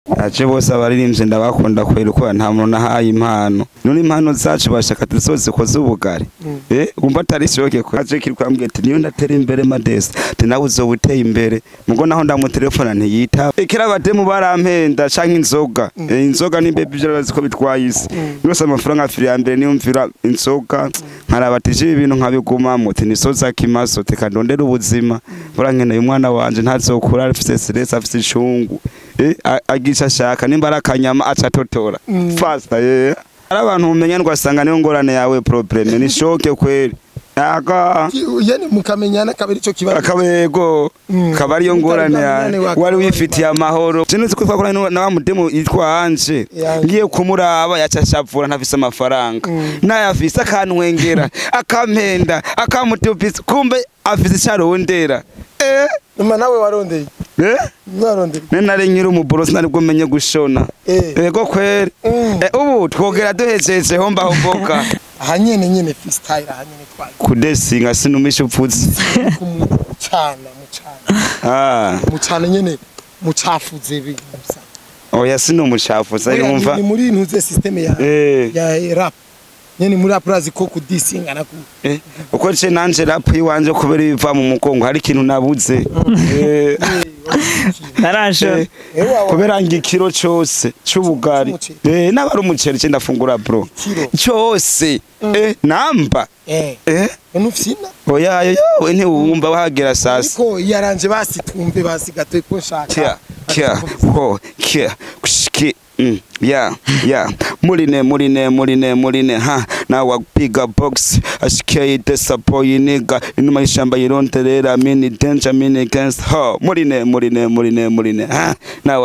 aje bose abaririmbye ndabakunda kwera uko nta muntu nahaye impano none impano zacu bashaka tuzoze koze ubugari umva atari shoke ko aje kirwambwe ati niyo ndatera imbere Madesa ati nawe uzobuteye imbere mugo naho ndamutelefona ntiyita ikira bademu barampenda canke inzoga nimbe byarazi ko bitwaye isi yose amafaranga afiri ya mbere niyumvira inzoga nkarabatije ibintu nkabigumamo ati nisoza kimaso tekandondera ubuzima burankene uyu mwana wanje ntazokura afite stress afite ishungu agisha shaka nimba arakanyama acatotora fast arabantu umenya ndwasanga niyo ngorane yawe probleme ni shoke kweli yani mukamenyana kabiri cyo kibazo akabego kabari yo ngorane wari wifitiye amahoro cyane ko twakora na bamudemo yitwa Anje ngiye kumuraba yacashapfura ntafise amafaranga nayafise akanwengera akampenda akamutupisa kumbe afise cyarondera Numa nawe warondeye warondeye nari nyiri umuborosi nari bwo menye gushona ego kweri ubu twogera duhejeje homba homboka nyene freestyle nyene twaje kudesinga sinumisha upfutse mucana nyene mucafuze bigusa oya sinumucafuza yumva ni muri ntuze system ya rap nyene muri aprazi ko kudisinga naku uko ce nanje rap yiwanje kubera biva mu mukongo hari ikintu nabuze narasho kubera ngikiro cyose cy'ubugari nabari umuceri cye ndafungura bro cyose namba nufina oya we ntiwumva wahagera sasa ko yaranje basitumve basigato ko nshaka kya kushiki yeah muline ha na wapiga box ashike desapoy nigga inuma ishamba yironterera mini danger mini against her muline ha na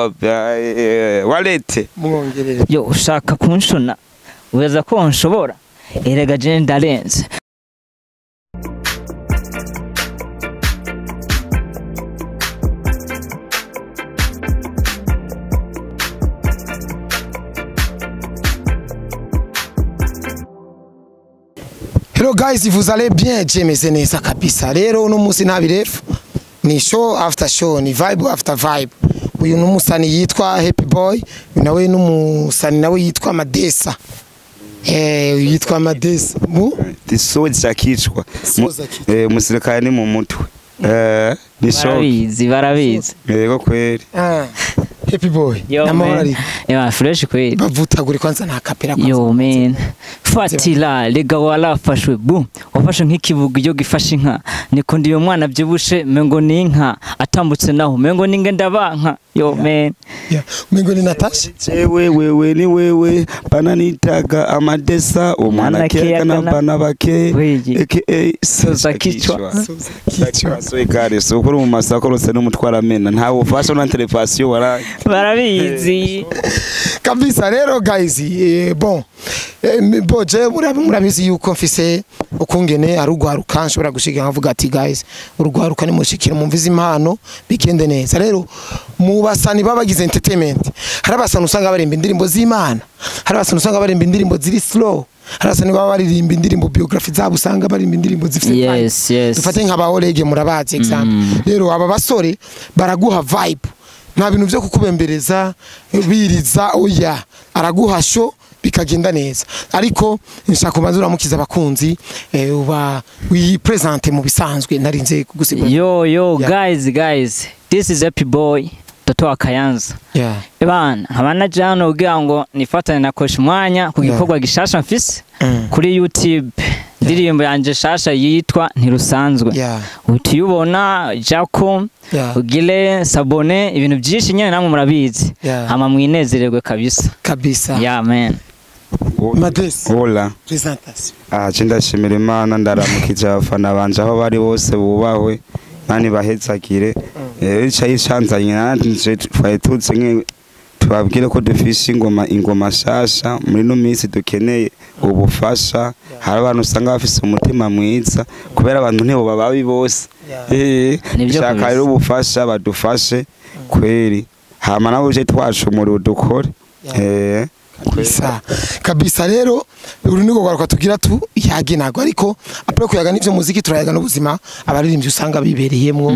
walete mwongerere yo ushaka kunshona uweza ko nshobora erega je ndarenze Hello guys, vous allez bien? Jemeze neza kabisa. Rero uno musi ntabirefu. Ni show after show, ni vibe after vibe. Uyu numusani yitwa Happy Boy, nawe numusani nawe yitwa Madesa. Yitwa Madesa. Tisoza kichwa. Musirikare ni mu mutwe. Ni show. Barabizi. Yego kweli. Happy Boy. Namorari. Fresh kweli. Bavutaguri kwanza na kapera kwanza. Yo man. Fatila lega walafashwe boom. Wafashe nk'ikibuga iyo gifashe inka. Niko ndiyo mwana byibushe mengo ni inka atambutse naho mengo ninge ndabanka. Yo man. Mengo ni Natasha. Wewe ni wewe bananitaga Amadesa umwana keka na bana bake soza kichwa so igare so kuri mu masako rose n'umutwara mena ntawo ufasha na telefasiyo barabizi kabisa. Rero guys bon je murabizi yuko mfise ukungene arugwaruka nshobora gushiga nkavuga ati guys urugwaruka ni mushikira mumviza impano bikende neza. Rero mu basani babagize entertainment hari abasani usanga barimba indirimbo z'Imana, hari abasani usanga barimba indirimbo ziri slow, hari abasani baba baririmba indirimbo biography zabo usanga barimba indirimbo zifite yes dufate nk'aba Olege murabazi example. Rero aba basore baraguha vibe nta bintu byo kukubembereza biriza oya araguha show bikagenda neza. Ariko nshaka kubanzura mukiza abakunzi uba wipresente mu bisanzwe narinze kugusigura. Yo guys this is Happy Boy Toto Akayanza. Ebana abana jano ugira ngo nifatane na Kosh mwanya ku gikorwa gishasha mfise kuri YouTube. Ndirimbo yanje shasha yitwa Ntirusanzwe. Utiyubona Jaco ugile sabone ibintu byinshi nyene namwe murabizi. Hama mwinezererwe kabisa. Yeah man. Madesa. Hola. Presentation. Cindashimira Imana ndaramukije abafana banje aho bari bose bubahwe nani bahezagire. Cyanzanye nanje twayitutse nke tubabwire ko dufishe ingoma shasha muri no minsi dukeneye ubufasha. Hari abantu usanga bafise umutima mwiza kubera abantu ntebo bababi bose. Shaka rero ubufasha badufashe kweri hama nabo je twashumura dukore. kabisa rero uru niko gwaruka tugira tu yage nago ariko apre kuyaga n'ivyo muziki turayaga n'ubuzima abaririmbyi usanga bibereyemwo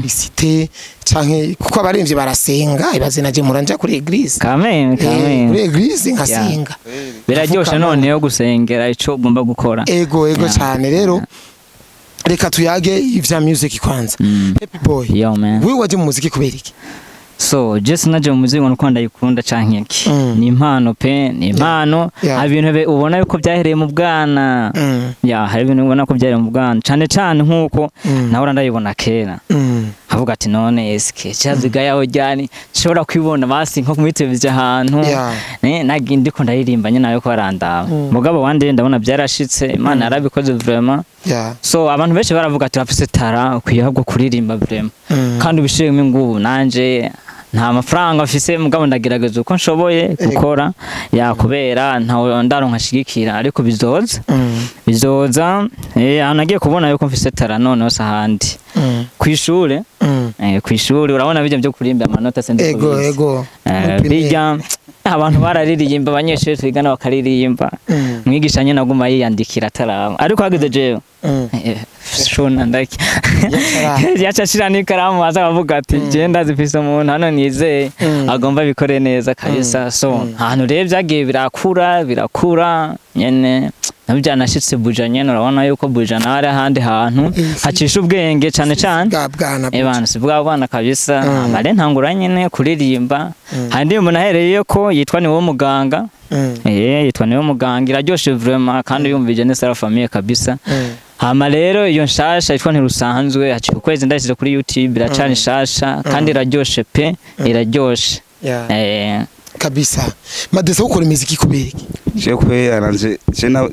isite canke kuko abaririmbyi barasenga ibaze naje muranja kuri eglise kuri eglise ngasenga biraryoshe none yo gusengera ico ugomba gukora ego cyane rero reka tuyage ivya music kwanza Happy Boy wewe waje mu muziki kubera iki so just naje mu muziki ngo ndayikunda canke iki ni impano pe ni impano ibintu ubona yuko byahereye mu bwana hari ibintu ubona ko byahereye mu bwana cyane nkuko nawe ndayibona kera avuga ati none eske cyaziga yaho ryani nshobora kwibona basi nko kumitebeje ahantu nagindi ko ndaririmba nyine nayo ko barandaba mugabo wande ndabona byarashitse Imana yarabikoze vraiment so abantu benshi baravuga ati afise tara kwihabwo kuririmba vraiment kandi ubishiremo ingubu nanje nta mafaranga afise mugabo ndagerageza uko nshoboye gukora kubera ntawe ndaronka shigikira ariko bizoza nagiye kubona yuko mfise tara none hose ahandi kw'ishure urabona bijya byo kurimba amanota sende ego bijya abantu bararirimba abanyeshuri twigana bakaririmba mwigisha nyine aguma yiyandikira ataraba ariko hageze jewe shona ndaki yacashira n'ikaramu aza avuga ati genda zifise umuntu hano nizeye agomba bikore neza kabisa so ahantu rero byagiye birakura nyene nabyo nashitse buja nyene urabona yuko buja nawe ari ahandi hantu hacisha ubwenge cyane ebana si bwana kabisa bare ntangura nyene kuririmba handi umuntu ahereye ko yitwa niwo muganga yitwa niwo muganga iraryoshe vraiment kandi yumvije neza la famille kabisa hama rero iyo nshasha yitwa ntirusanzwe haciye ukwezi ndashyize kuri YouTube iracana nshasha kandi iraryoshe pe iraryoshe kabisa madesa ukora imiziki kuberiki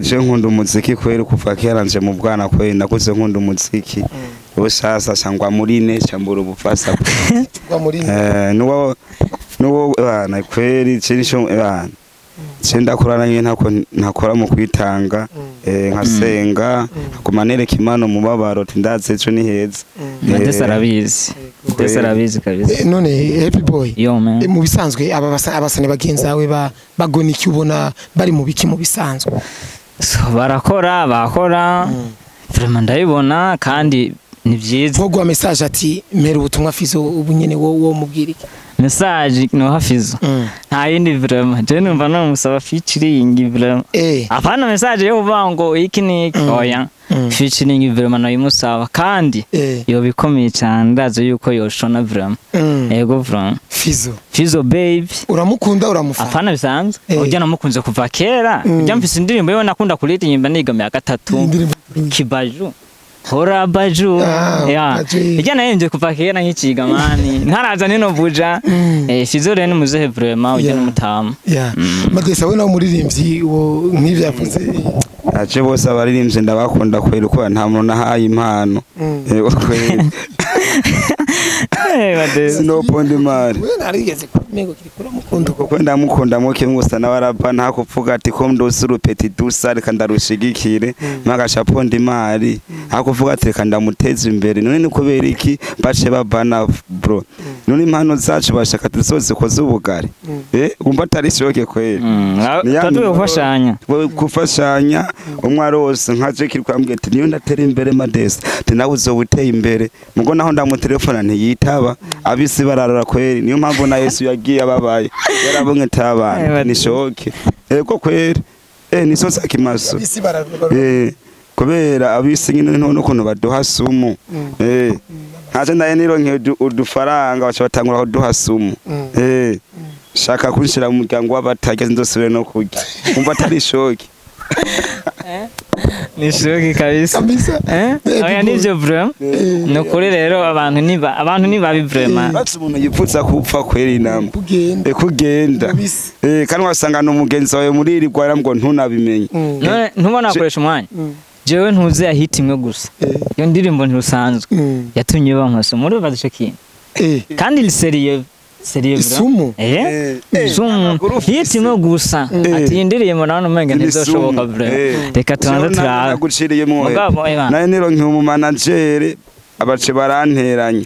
je nkunda umuziki kwera kuva kera nje mu bwana kwera nakuze nkunda umuziki usasa sangwa murine cyambura ubufasa nuwo bana kweri cyisho bana Senda kurana nyine ntakora mu kwitanga nkasenga kumanereka imano mu babaro tindatse ejo ni heza ndetse arabizi kabisa none Happy Boy mu bisanzwe abasane bagenzawe bagona iki ubona bari mu biki mu bisanzwe bakora vraiment ndabibona kandi ni byiza nko guha message ati mera ubutumwa Fizo ubu nyene wo mubwira iki message no hafizo nta yindi vraiment je numva no musaba featuring vraiment apana message yo uvango iki niki oya featuring vraiment no imusaba kandi yo bikomeye cyane ndazo yuko yoshona vraiment ego vraiment Fizo baby uramukunda uramufana apana bisanzwe ujya namukunze kuva kera ujya mfise indirimbo yo nakunda kuririmba nigame ya gatatu Kibaju Hora baju ijana yenje kuva kera nk'ikiga mani ntaraza nino buja Fizo rero muzehe vraiment ujya n'umutama madesa we nawe muririmbyi wo nk'ivyavuze aje bose abaririmbye ndabakunda kwera uko nta muntu nahaye impano sinoponde mari narigeze kumego kirikura mukundo kuko ndamukunda muke ngusa nabarapa nta kuvuga ati ko ndosuru petit douce reka ndarushigikire magasha ponde mari akuvuga ati reka ndamuteza imbere none ni kubera iki bace babana bro none impano zacu bashaka tuzoze koze ubugari umva atari shoke kwera tatuwe gufashanya umwaro wose nkaje kirkwambye ati niyo ndatera imbere madesa nawe uzowuteye imbere mugo naho ndamutelefona ntiyitaba abisi bararara kweri niyo mpamvu na Yesu yagiye ababaye yarabonye tabana ni shoke ego kweri niso sakimaso kubera abisi nyine none ukuntu baduha sumu ntaje ndaye nironke udufaranga bacha batangura kuduha sumu shaka kunshira mu muryango w'abatajya ndosubire no kurya umva atari shoke ni shoki kabisa oya nivyo vraiment nokuri rero abantu nibabi vraiment batse umuntu yipfutsa kupfa kweri namwe kugenda kandi wasanga no mugenzi wawe muririrwa yaramgo ntunabimenye none ntubona akoresha umwanya jewe ntuze yahita imwe gusa iyo ndirimbo ntirusanzwe yatumye bankose muri bazishe kintu kandi seriye sumu sumu hitimo gusa ati indirimbo nano menga ntizoshoboka vraiment reka tubanze turaguciriyemo naye nironke mu manager abace baranteranya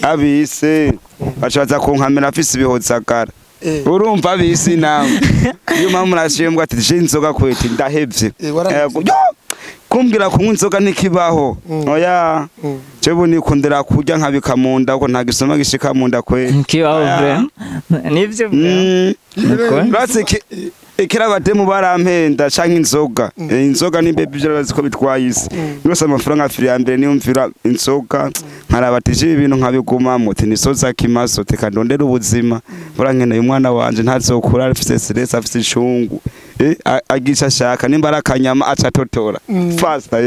abise bacaza kunkamera afise ibihozagara urumva bisi nawe iyo mpamvu nashimwe ati je inzoga kweti ndahevye kumbwira kunywa inzoga ntikibaho oya jewe nikundira kurya nkabika mu nda ko nta gisoma gishika mu nda kwe kibaho bre nivyo bre ikira bademu barampenda canke inzoga nimbe birazi ko bitwaye isi yose amafaranga afiri ya mbere niyo mvira inzoga nkarabatije ibintu nkabigumamo ati nisoza kimaso tekandondera ubuzima burankene umwana wanje ntazokura afise stress afise ishungu agisha shaka nimba arakanyama acatotora fasta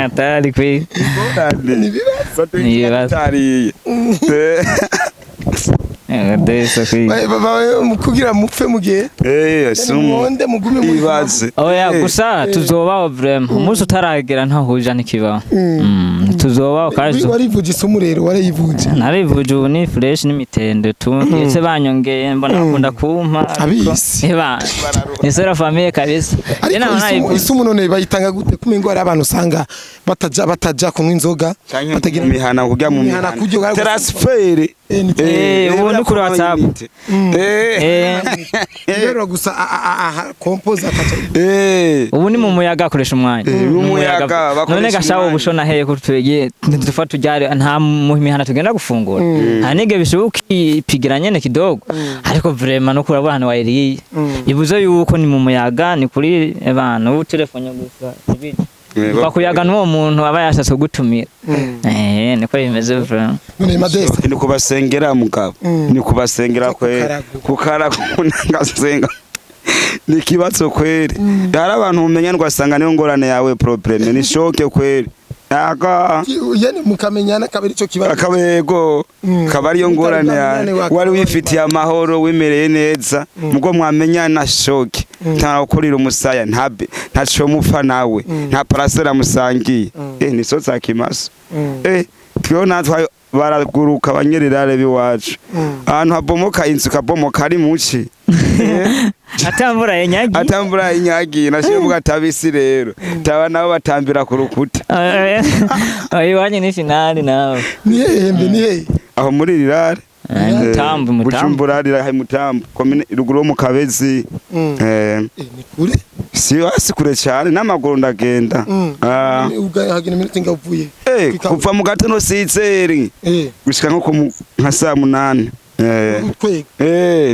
atari kwi kugira mupfe mugihe muonde mugume mubaze oya gusa tuzobaho vraiment umunsi utaragera ntahuja nikibaho tuzobaho kaje warivuje isumu rero warayivuje narivuje ubu ni fresh n'imitende tu ese banyongeye mbona akunda kumpa eba nisera famille kabisa isumu none bayitanga gute kumengo ari abantu usanga bataja kunywa inzoga batagira imihana kujya mu mihana transfer ubu kuri WhatsApp rero gusa compose akaca ubu ni mu muyaga akoresha umwanya none gashaho ubushona heye kutwege dufata tujyare nta mihana tugenda gufungura hanige bishoboka ipigira nyene kidogo ariko vraiment no kurabura hano wayiriye ibuzo yuko ni mu muyaga ni kuri abantu telefone gusa ibidi bakuyaga n'uwo muntu aba yashatse gutumira niko bimeze vraiment none Modeste ni kubasengera mugabo ni kubasengera kwe kukara kunangasenga ni kibatso kweri hari abantu umenya ndwasanga niyo ngorane yawe problème ni shoke kweri yani mukamenyana kabiri cyo kibazo akabego kabari yo ngorane wari wifitiye amahoro wimereye neza mugo mwamenyana shoke nta ukurira umusaya ntabe ntaco mupfa nawe nta parasera musangiye ni so zakimaso twiho natwa baraguruka abanyererare biwacu ahantu habomoka inzu kabomoka ari muci atambura inyagi nashibuka tabisi rero taba nabo batambira ku rukuta ayibanye ni finali nawe ni aho muri rirare mutambu Bujumbura rira mutambu komine ruguru mu Kabezi kure si hasi kure cyane n'amaguru ndagenda hagina minute ngavuye kuva mu gatondo sizeri gushika nko nka saa 8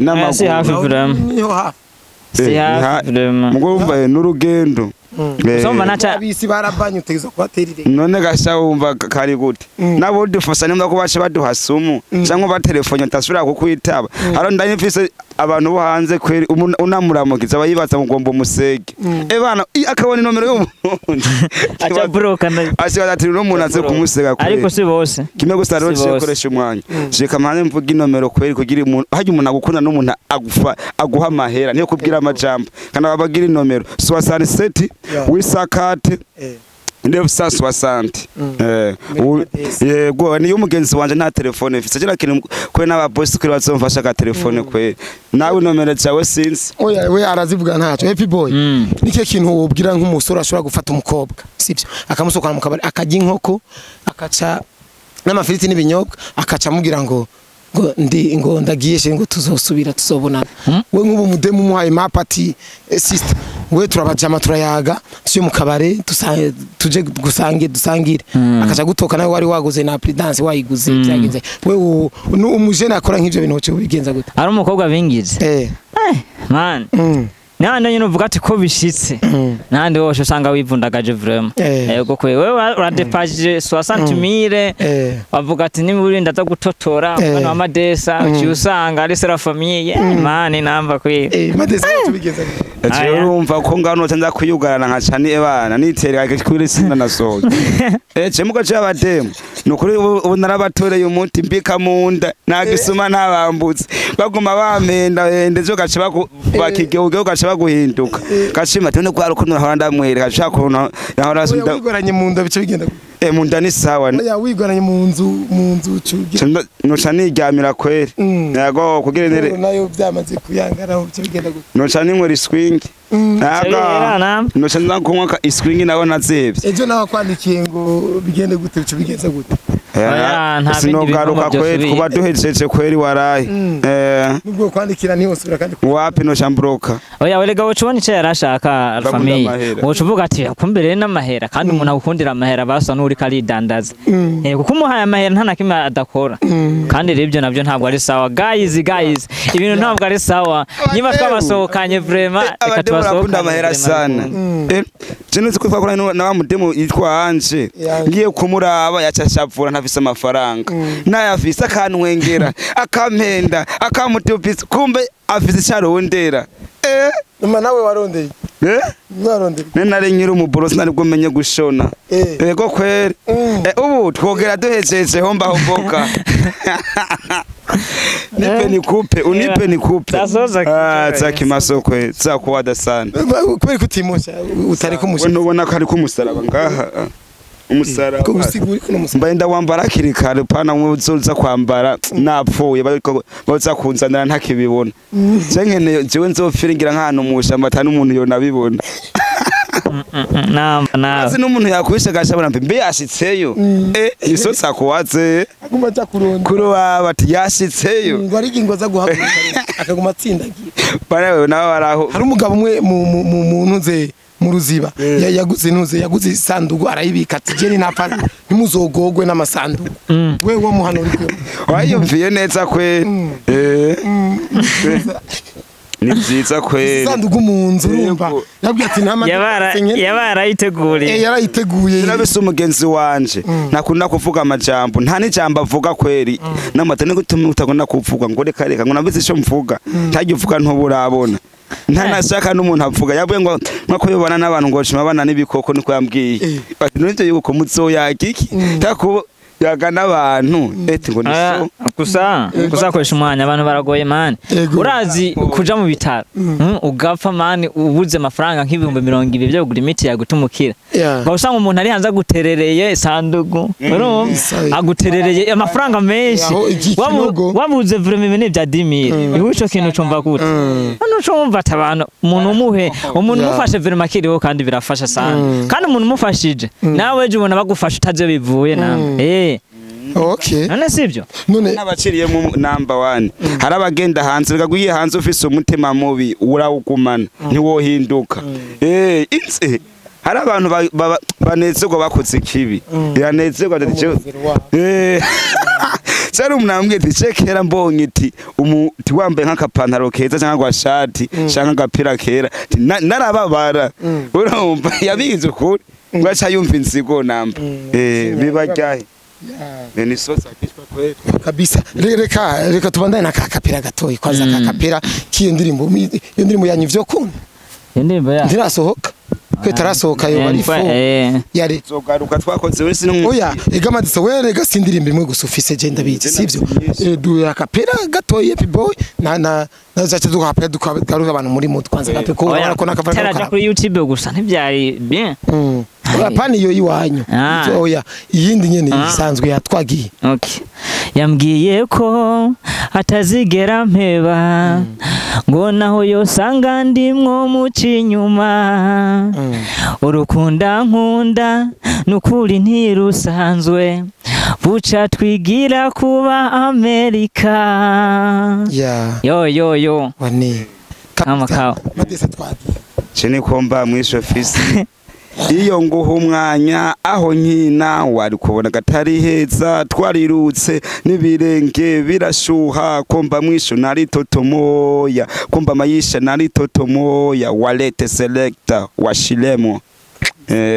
n'amaguru niho hafi mugomba n'urugendo Somba nacha bisi barabanye utegezo kwaterire none gasha wumva kari gute nabo dufasa nimba ko bace baduhasumu cyangwa ba telefone tasubira kukwitaba aro ndanye mfise abantu bo hanze kweri unamuramukiza abayibaza mugomba umusege bana akabona nomero y'umuntu acha broka asiba ati no muntu aze kumusega kweri ariko si bose kimwe gusa rero cyekoresha umwanya shika mpande mvuga inomero kweri kugira umuntu haje umuntu agukunda n'umuntu aguha amahera niyo kubwira amajambo kana babagira inomero 67 wisakate ndevu sasa wasante yego niyo umugenzi wanje nta telefone mfise kira kintu kwe n'ababoss kuri bazomfasha ka telefone kwe nawe nomero cyawe sinzi oya we arazivuga ntaco happy boy nike kintu ubwira nk'umusore ashobora gufata umukobwa sivyo akamusokana mu kabari akajya inkoko akaca n'amafiriti n'ibinyobwa akaca mugira ngo ndagiye ngo tuzosubira tuzobona we nk'ubu mudemu muhaye mapati sister we turabajama turayaga tuje mu kabare tuje dusangire akaca gutoka nawe wari waguze na prudence wayiguze byagenze we umujene akora nk'ivyo bintu cyo bigenza gute ari umukobwa bingize man nande nyine uvuga ati ko bishitse nande wose usanga wivundagaje vraiment yego kwe wewe uradepaje 60000 bavuga ati ni muri ndaza gutotora mwana wa Modeste cyusanga ari sera famille mani namba kwe Modeste tubigenza ati urumva ko ngano nza kuyugarana nkacani ebana nitereka kuri sinda nasohoye cemuko cyabademu nukuri ubu narabatoreye umuti mbika munda nagisuma nabambutse baguma bamenda ndezo gace bakigeuge gace baguhinduka gashima tone kwa rukundo handa mwere gashaka kuno nahora wigoranye mu nda bice bigenda munda ni sawa ya wigoranye mu nzu cyugira noca niryamira kweri yego kugira nere nayo byamaze kuyangaraho bice bigenda gute noca ninkwera swing noca nzakunywa swing nawo nazebye ejo nawe kwandikiye ngo bigende gute bice bigenza gute sinogaruka kweli kuba duhejeje kweli waraye nubwo kwandikira ni hose urakandi wapi no shambroka oya welega wocubona ico yarashaka famille wocuvuga ati kumbere n'amahera kandi umuntu agukundira amahera basa n'uri karidandaza kuko umuhaye amahera nta nakimwe adakora kandi rero ibyo navyo ntabwo ari sawa guys ibintu ntabwo ari sawa nyima twabasohokanye vraiment reka tubasohokane amahera sana Jeno ziko twakora na wa mudemo yitwa Anje ngiye kumuraba yacashavura ntafise amafaranga nayafise akanwengera akampenda akamutupisa kumbe afise cyarondera numa nawe warondeye warondeye nari nyiri umuborosi nari bwo menye gushona yego kweri ubu twogera duhejeje homba homboka unipe nikupe za kimasokwe za kuwada sana kweli kutimosha utari kumusha ubona ko ari kumusaraba ngaha umusaraba ko gusigura ko umusaraba mbaye ndawambara kirikare pana muzoza kwambara napfuye bariko baza kunzanira ntakibibona jenkene jewe nzopfiringira nk'ahantu mushamba atani umuntu yona bibona nazi n'umuntu yakwisha gashabona mbe yashitseyo isotsa kuwaze aguma cya kuronda bati yashitseyo ngo ari ingo za guhaguruka akaguma atsindagiye barawe nawe baraho hari umugabo umwe mu ntuze mu ruziba yaguze isanduku arayibika ati jeni napana ntimuzogogwe n'amasanduku we wo muhano uriko wayumviye neza kwe ni byiza kweli isanduku mu nzu urumva yabwiye ati yarayiteguye nabise umugenzi wanje nakunda kuvuga amajambo nta n'ijambo avuga kweli n'amatane gutuma utagona kuvuga ngo reka ngo nabize ico mvuga ntajye uvuga ntuburabona nta nashaka n'umuntu avuga yavuye ngo mwako yobana n'abantu ngo cima bana n'ibikoko niko yambwiye ati none yuko muzoyaga iki tako yaga n'abantu ngo niso kuzakoresha umwanya abantu baragoye mani urazi kuja mu bitaro ugapfa mani ubuze amafaranga nk'ibihumbi 200 byo kugura imiti yagutumukira usanga umuntu ari hanze aguterereye sandugu aguterereye amafaranga menshi wabuze vraiment ibintu bya 10000 ihuco kintu cumva gute hano cumva abantu umuntu umuhe umuntu mufashe vraiment kiriho kandi birafasha sana kandi umuntu mufashije nawe je ubona bagufasha utaze bivuye na Okay. None sivyo? None nabaciriye mu number 1. Harabagenda hanze bikaguye hanze ufise umutima mubi urawugumana ntiwohinduka. Inze hari abantu banezerwa bakoze ikibi. Yanezerwa ati Sari umunambwe dicekera mbonye iti wambaye nk'akapantaro keza cyangwa gwashati cyangwa agapira kera narababara. Urumva yabize ukuri ngacha yumva insigo namba. Bibajyahe. Ni sosa kishwa kweli kabisa reka tubandane na kakapira gatoyi kwaza kakapira kiyo ndirimbo yanyu vyo kuna indirimbo ya ndirasohoka kwetarasohoka yo bari fo yari zogaruka twakoze wese no oya egamadise were gasindirimbo imwe gusufise je ndabizi sivyo du yakapira gatoyi happy boy na zacha dukapira dukaruka abantu muri mutu kwanza kape ko ko nakavara teraje kuri YouTube gusa ntibyari bien Apani yo iwanyu oya iyindi nyene isanzwe yatwagiye okay yambwiye ko atazigera mpeba ngo naho yo sanga ndimwo mucinyuma urukunda nkunda nukuri ntirusanzwe buca twigira kuba Amerika yo wane kama kawa madese twagiye chene komba mwisho fisi iyo nguha umwanya aho nkina wari kubona gatari heza twarirutse n'ibirenge birashuha komba mwisho nari totomoya komba mayisha nari totomoya walete selector washilemo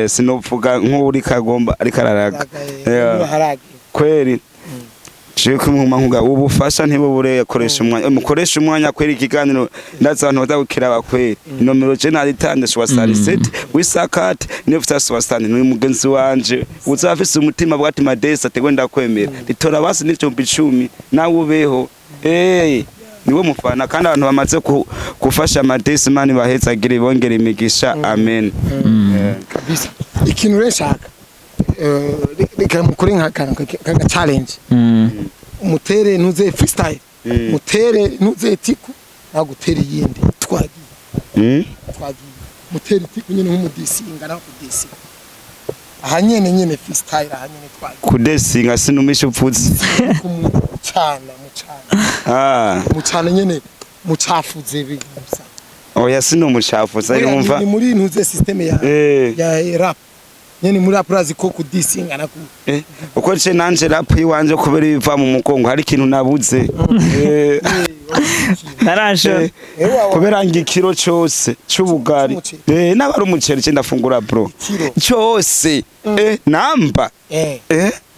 sinovuga nk'uri kagomba ari kararaga kweri Chiko mumanguga ubufasha ntibubure yakoresha umwanya mukoresha umwanya kweri ikiganiro ndaza abantu bazakira bakweri nomero je naritande shwa sarisete wisakate nefta swastane ni mugenzi wanje uzafise umutima bwati madesa tegwenda kwemera ritora basi n'icyo 10 nawe ubeho niwe mufana kandi abantu bamaze gufasha madesi mani baheza gire bongera imigisha amen kabisa ikintu reshaka reka mukuri nka challenge mutere ntuze freestyle mutere ntuze tiku nagutere yindi twagiye mutere tiku nyine nk'umudisi ingana kudisi ahanyene freestyle ahanyene twaje kudesinga sinumisha upfutse kumucana mucana nyene mucafuze bigusa oya sinumucafuza yumva ni muri ntuze system ya rap nyene muri rap urazi ko kudisinga na uko nce nanje rap yiwanje kubera ibiva mu mugongo hari ikintu nabuze narasho kubera ngikiro cyose cy'ubugari n'abari umuceri cye ndafungura bro cyose namba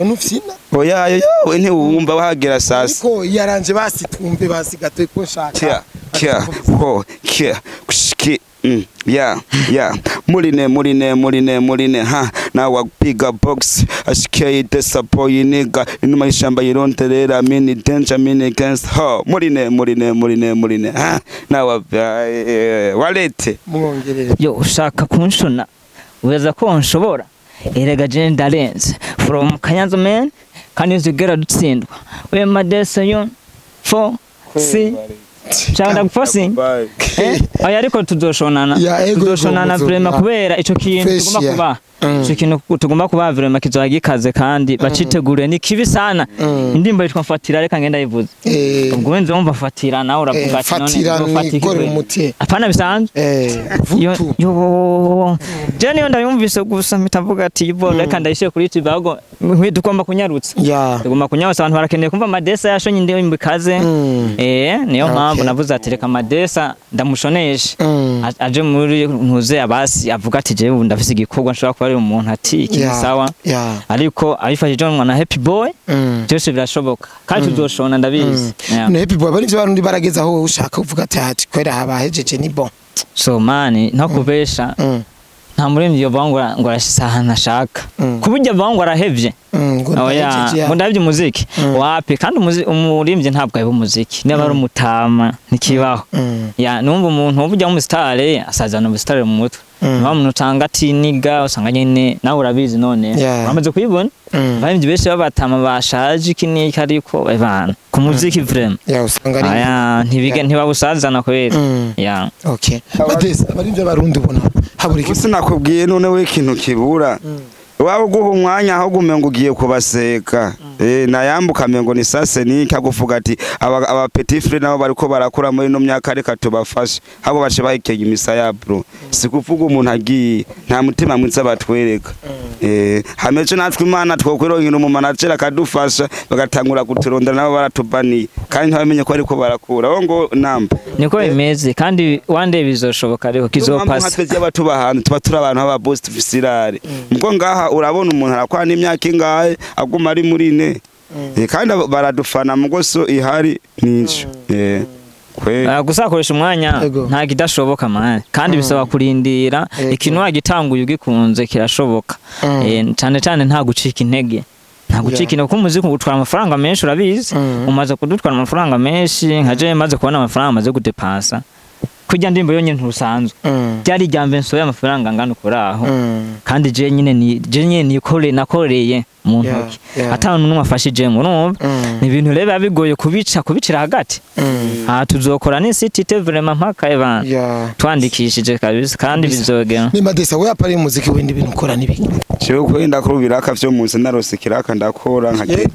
nufina oya we ntiwumva wahagera sasa ko yaranje basitumve basigato ko nshaka kya kushiki yeah muline ha na wapiga box ashikiye desapoyi nigga inuma ishamba yironterera mini danger mini against ho muline ha na walete mwongerere yo ushaka kunshona weza ko nshobora erega Jane Dalenze from Kayanza man kandi uzigera dutsindwa we madesa yo 4 C Chanda kufosi aya ariko tuzoshonana vraiment kubera ico kintu tugomba kuba ico kintu tugomba kuba vraiment kizogikaze kandi bacitegure ni kibi sana indimbo yitwa mfatira reka ngenda yivuze ubwo wenze wumva fatira nawe uravuga ati none fatira apana bisanzwe yo jeni yo ndayumvise gusa mitavuga ati ibo reka ndayishe kuri YouTube ahubwo tugomba kunyarutsa tugomba kunyarutsa abantu barakeneye kumva madesa yashonye indimbo ikaze niyo mpamvu navuze ati reka madesa ndamushoneshe aje muri ntuze abasi avuga ati je ndafise igikorwa nshobora kuba ari umuntu ati kisawa ariko abifashije na Happy Boy byose birashoboka kandi tuzoshona ndabizi no Happy Boy bari barundi barageza aho ushaka uvuga ati kwera habahejeje ni bon so mani ntakubesha nta muremyi yo bangora ngo arashana ashaka kuburyo bangora arahevye ngo ndabye umuziki wapi kandi umuririmbyi ntabwo ari umuziki niba ari umutama ntikibaho ya numva umuntu ubujya mu star asazana mu star mu mutwe nwa muntu utanga ati niga usanga nyene nawe urabizi none uramaze kuyibona baririmbyi benshi babatama bashaje ikiniki ariko bana ku muziki vraiment usanga ari ntibige ntibabusazana kwera ya okay baririmbyi barundi ubona haburiki sinakubwiye none we ikintu kibura wawe guha umwanya aho gumengo ugiye kubaseka nayambuka mengo ni sase ni kaguvuga ati aba petit frère nabo bariko barakura muri no myaka reka tubafashe habo bace bahikeye imisaya bro sikuvuga umuntu agiye nta mutima mwiza batwereka hameje natwe imana twokwironkira mu manager akadufasha bagatangura kuturondera nabo baratubaniye kandi ntibamenye ko ariko barakura aho ngo namba niko bimeze kandi wande bizoshoboka ariko kizopasa twese abatubahanze tuba turi abantu aba boss fisirare mko ngaha urabona umuntu arakwana imyaka ingahe aguma ari muri ne kandi baradufana mugoso ihari ninjo gusakoresha umwanya nta kidashoboka man kandi bisaba kurindira ikintu wagitanguye ugikunze kirashoboka cyane nta gucika intege nta gucika intege kuko umuziki utwara amafaranga menshi urabizi umaze kudutwara amafaranga menshi nkaje maze kubona amafaranga maze gudepansa kujya ndimbo yonyine ntusanzwe byari ryambe nsoye amafaranga ngano kuraho kandi je nyine nakoreye mu ntoki atanu n'umafashije mu numva ni ibintu reba bigoye kubicira hagati tuzokora ni city vraiment mpaka evana twandikishije kabisa kandi bizogera ni madesa we apari muziki windi ibintu ukora nibiki cyo kwenda kurubiraka vyo munsi narosekiraka ndakora nkage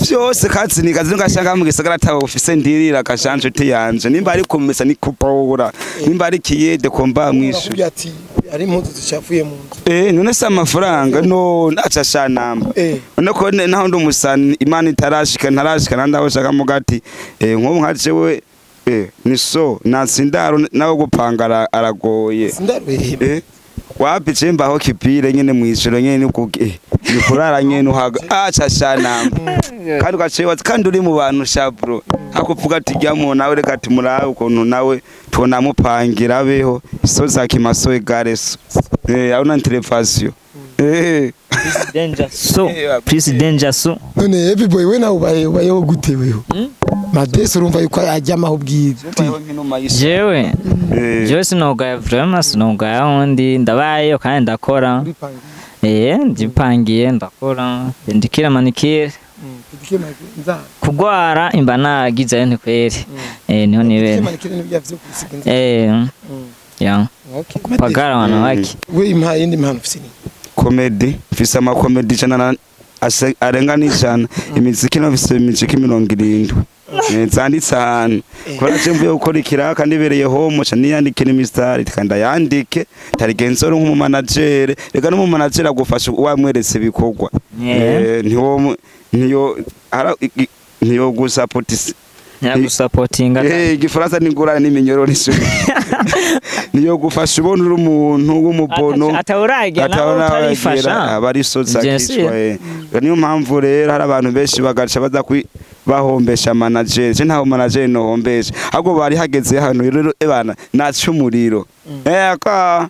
byose katsi nikazi ngashaka mu gisagara tawo office ndirira kashanje tiyanje nimba ari kumesa ni kupawura nimba ari kiyede komba mwishu ari impuzu zishafuye mu nzu none se amafaranga no acasha namba nako naho ndumusani imana itarashika nandaho shaka mugati nko nkaje we ni so natsindaro nawo gupanga aragoye wapi chemba ho kipire nyene mwijoro nyene ni kurara nyene uhaga acasha namba kandi gacewa kandi uri mu bantu shabro hakuvuga ati ryamo nawe reka ati murabe ukuntu nawe tubona mupangira beho isoza kimaso egareso auna telefasio Please danger so none Happy Boy we na ubayeho gute weho madesa urumva yuko ajyamaho bwite jewe sinogaya vraiment sinogaya undi ndabaye kandi ndakora ndipangiye ndakora ndikira manikire kugwara imba nagize ntikwere niho nibere ya pagara wana waki we impa yindi mpano ufite comedy mfise ama comedy jana arenga n'ijana imiziki no mfise imiziki 70 zanditse ahantu kubera je mvuye gukora ikiraka ndibereye home ca niyandikira imistari kandi yandike tarigenzoro nk'umu manager rega no mu manager agufasha wamweretse bikorwa niyo gusupportisa yagusapotinga igifaransa n'ingurane n'iminyororo n'ishuri niyo gufasha ubona uri umuntu w'umubono atawuragira nawe utarifasha abari soza kishwa niyo mpamvu rero hari abantu benshi bagaca baza bahombesha manager je ntaho manager no hombesha ahubwo bari hageze hano rero ebana nacu umuriro aka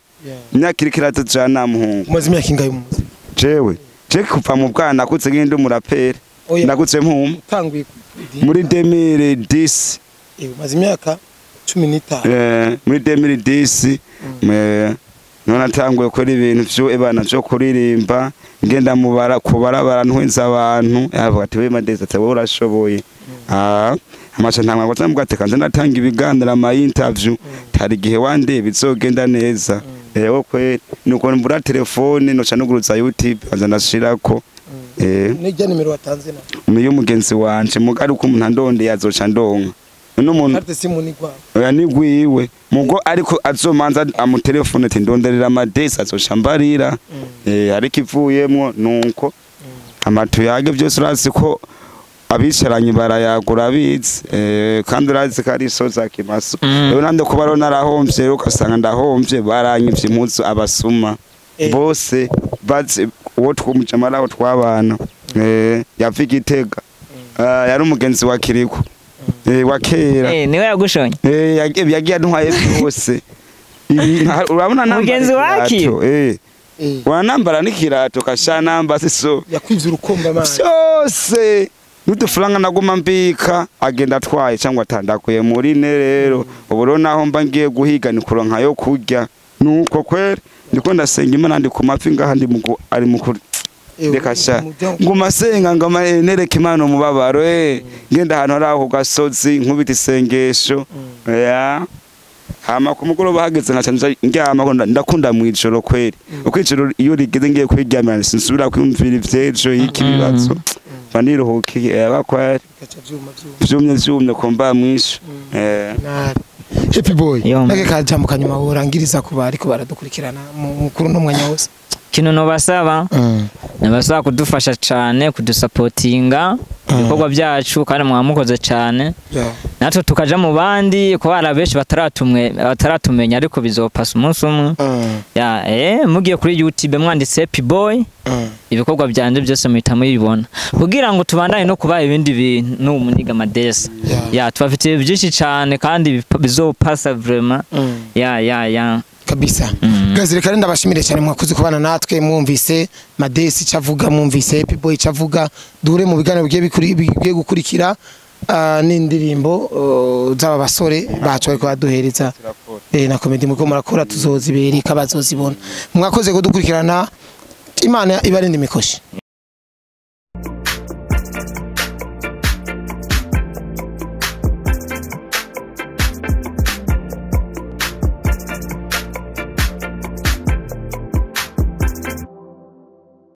nyakirikira tujana muhungu umaze imyaka ingahe mu muziki je kuva mu bwana kutse ngende umuraperi ndagutse mpuma tanguye muri 2010 umaze imyaka 15 muri 2010 none atanguye gukora ibintu byo ebana byo kuririmba ngenda mubara kubarabara ntwenza abantu yavuga ati we Madeza ati wowe urashoboye amasha ntamwe ngo kanze natanga ibiganira ama interview tari gihe wande bizogenda neza kwe nuko mbura telefone no canuguruza YouTube azanashirako nijya nimero watanze na niyo mugenzi wanje mugari uko umuntu andonde yazoca ndonka n'umuntu arte simu ni kwa oya nigwiwe mugo ariko azomanza amutelefone ati ndonderera Madeza azoca mbarira ariko ivuyemwo nuko amatu yage byose urazi ko abicaranye barayagura bizi kandi urazi ko ari soza kimaso rero nande ko baro narahomvye ukasanga ndahomvye baranyivye impuzu abasuma bose bazi uwo twumujamara aho twabana yaviga itega yari umugenzi wa Kiriko wa kera niwe yagushonye yagiye antwaye byose urabona umugenzi waki wanambara n'ikirato kashanamba siso yakwivye urukomba manje byose n'udufaranga naguma mbika agenda atwaye cyangwa atandakuye muri ne rero uburo naho mba ngiye guhiga ni kuronka yo kurya nuko kwere ndiko ndasenga Imana ndi ku mafi ngaha ndi muko ari mukuri reka sha nguma senga ngama nereka Imana umubabaro ngenda ahantu araho gasozi nkubita isengesho hama ku mugoroba hageze nkaca ndyama ndakunda mu ijoro kweri uko ijoro iyo rigeze ngiye kwiryamira sinsubira kwumvira ivyejo y'ikibibazo baniruhukiye abakwari vyumye komba mwisho Happy Boy nage kajambo kanyuma urangiriza kuba ariko baradukurikirana mukuru no mwanya wose kino no basaba nabasaba kudufasha cyane kudusapotinga ibikorwa byacu kandi mwamukoze cyane natwe tukaja mu bandi ko arabeshi bataratumenya ariko bizopasa umunsi umwe mugiye kuri YouTube mwanditse Happy Boy ibikorwa byanje byose muhita mubibona kugira ngo tubandane no kuba ibindi bintu n'umuniga Madeza twafite byinshi cyane kandi bizopasa vraiment kabisa gazire kandi ndabashimire cyane mwakoze kubana natwe mwumvise Madeza cavuga mwumvise Happy Boy cavuga dure mu biganiro bigiye gukurikira n'indirimbo z'aba basore bacu ariko baduhereza na comedy muko murakora tuzozibereka bazozibona mwakoze kudukurikirana Imana ibarinde imikoshi